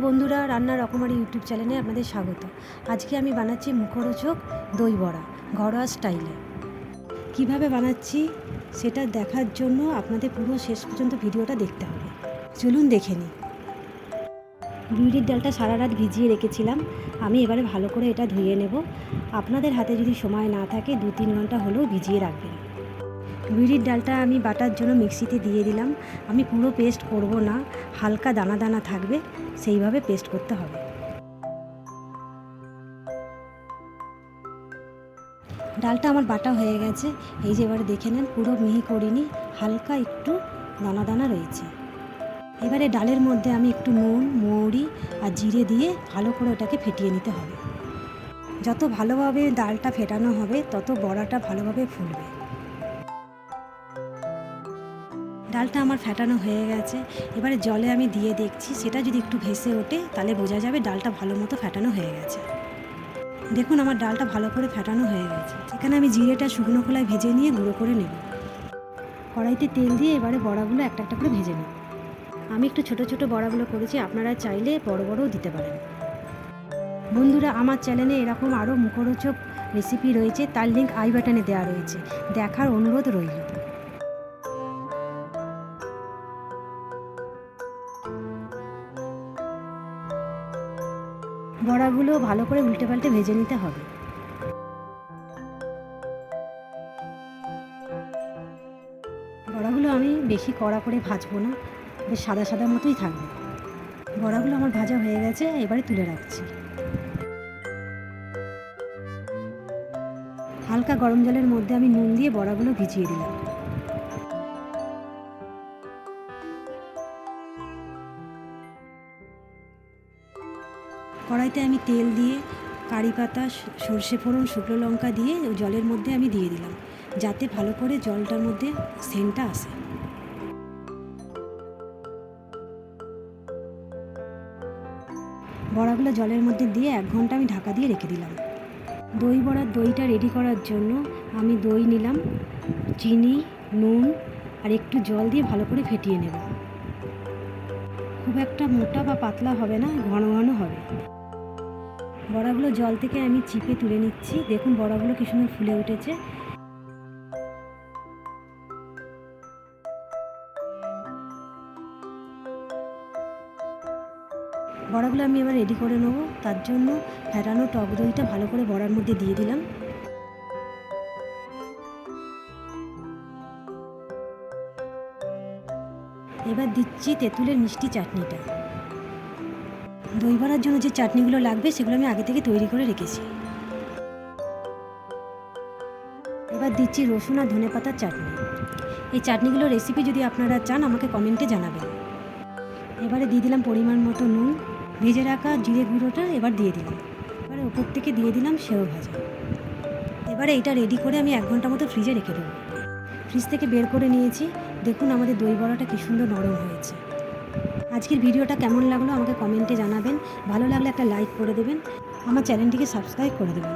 বন্ধুরা, রান্নার রকমারি ইউটিউব চ্যানেলে আপনাদের স্বাগত। আজকে আমি বানাচ্ছি মুখরোচক দই বড়া ঘরোয়া স্টাইলে। কিভাবে বানাচ্ছি সেটা দেখার জন্য আপনাদের পুরো শেষ পর্যন্ত ভিডিওটা দেখতে হবে। চলুন দেখে নিই। বিউলির ডালটা সারা রাত ভিজিয়ে রেখেছিলাম। আমি এবারে ভালো করে এটা ধুয়ে নেব। আপনাদের হাতে যদি সময় না থাকে 2-3 ঘন্টা হলেও ভিজিয়ে রাখবেন। বিউলির ডালটা আমি বাটার জন্য মিক্সিতে দিয়ে দিলাম। আমি পুরো পেস্ট করব না, হালকা দানা দানা থাকবে সেইভাবে পেস্ট করতে হবে। ডালটা আমার বাটা হয়ে গেছে। এই যে এবারে দেখে নেন, পুরো মিহি করিনি, হালকা একটু দানা দানা রয়েছে। এবারে ডালের মধ্যে আমি একটু নুন, মৌরি আর জিরে দিয়ে ভালো করে ওটাকে ফেটিয়ে নিতে হবে। যত ভালোভাবে ডালটা ফেটানো হবে তত বড়াটা ভালোভাবে ফুলবে। ডালটা আমার ফেটানো হয়ে গেছে। এবারে জলে আমি দিয়ে দেখছি, সেটা যদি একটু ভেসে ওঠে তাহলে বোঝা যাবে ডালটা ভালো মতো ফেটানো হয়ে গেছে। দেখুন আমার ডালটা ভালো করে ফেটানো হয়ে গেছে। এখানে আমি জিরেটা শুকনো খোলায় ভেজে নিয়ে গুঁড়ো করে নেব। কড়াইতে তেল দিয়ে এবারে বড়াগুলো একটা একটা করে ভেজে নেব। আমি একটু ছোট ছোট বড়াগুলো করেছি, আপনারা চাইলে বড় বড়ও দিতে পারেন। বন্ধুরা, আমার চ্যানেলে এরকম আরও মুখরোচক রেসিপি রয়েছে, তার লিঙ্ক আই বাটনে দেওয়া রয়েছে, দেখার অনুরোধ রইল। বড়াগুলো ভালো করে উল্টে পাল্টে ভেজে নিতে হবে। বড়াগুলো আমি বেশি কড়া করে ভাজবো না, বেশ সাদা সাদা মতোই থাকবে। বড়াগুলো আমার ভাজা হয়ে গেছে, এবারে তুলে রাখছি। হালকা গরম জলের মধ্যে আমি নুন দিয়ে বড়াগুলো ভিজিয়ে দিলাম। কড়াইতে আমি তেল দিয়ে কারি পাতা, সর্ষে ফোড়ন, শুকনো লঙ্কা দিয়ে জলের মধ্যে আমি দিয়ে দিলাম, যাতে ভালো করে জলটার মধ্যে সেন্টটা আসে। বড়াগুলো জলের মধ্যে দিয়ে 1 ঘন্টা আমি ঢাকা দিয়ে রেখে দিলাম। দই বড়ার দইটা রেডি করার জন্য আমি দই নিলাম, চিনি, নুন আর একটু জল দিয়ে ভালো করে ফেটিয়ে নেব। খুব একটা মোটা বা পাতলা হবে না, ঘন ঘন হবে। বড়াগুলো জল থেকে আমি চিপে তুলে নিচ্ছি। দেখুন বড়াগুলো কি সুন্দর ফুলে উঠেছে। বড়াগুলো আমি এবার রেডি করে নেব। তার জন্য ফেটানো টক দইটা ভালো করে বড়ার মধ্যে দিয়ে দিলাম। এবার দিচ্ছি তেঁতুলের মিষ্টি চাটনিটা। দই বড়ার জন্য যে চাটনিগুলো লাগবে সেগুলো আমি আগে থেকে তৈরি করে রেখেছি। এবার দিচ্ছি রসুন আর ধনেপাতার চাটনি। এই চাটনিগুলোর রেসিপি যদি আপনারা চান আমাকে কমেন্টে জানাবেন। এবারে দিয়ে দিলাম পরিমাণ মতো নুন, ভেজে রাখা জিরে গুঁড়োটা এবার দিয়ে দিলাম। এবারে ওপর থেকে দিয়ে দিলাম সেও ভাজা। এবারে এটা রেডি করে আমি 1 ঘন্টা মতো ফ্রিজে রেখে দেবো। ফ্রিজ থেকে বের করে নিয়েছি। দেখুন আমাদের দই বড়াটা কী সুন্দর নরম হয়েছে। আজকের ভিডিওটা কেমন লাগলো আমাকে কমেন্টে জানাবেন। ভালো লাগলে একটা লাইক করে দেবেন, আমার চ্যানেলটিকে সাবস্ক্রাইব করে দেবেন।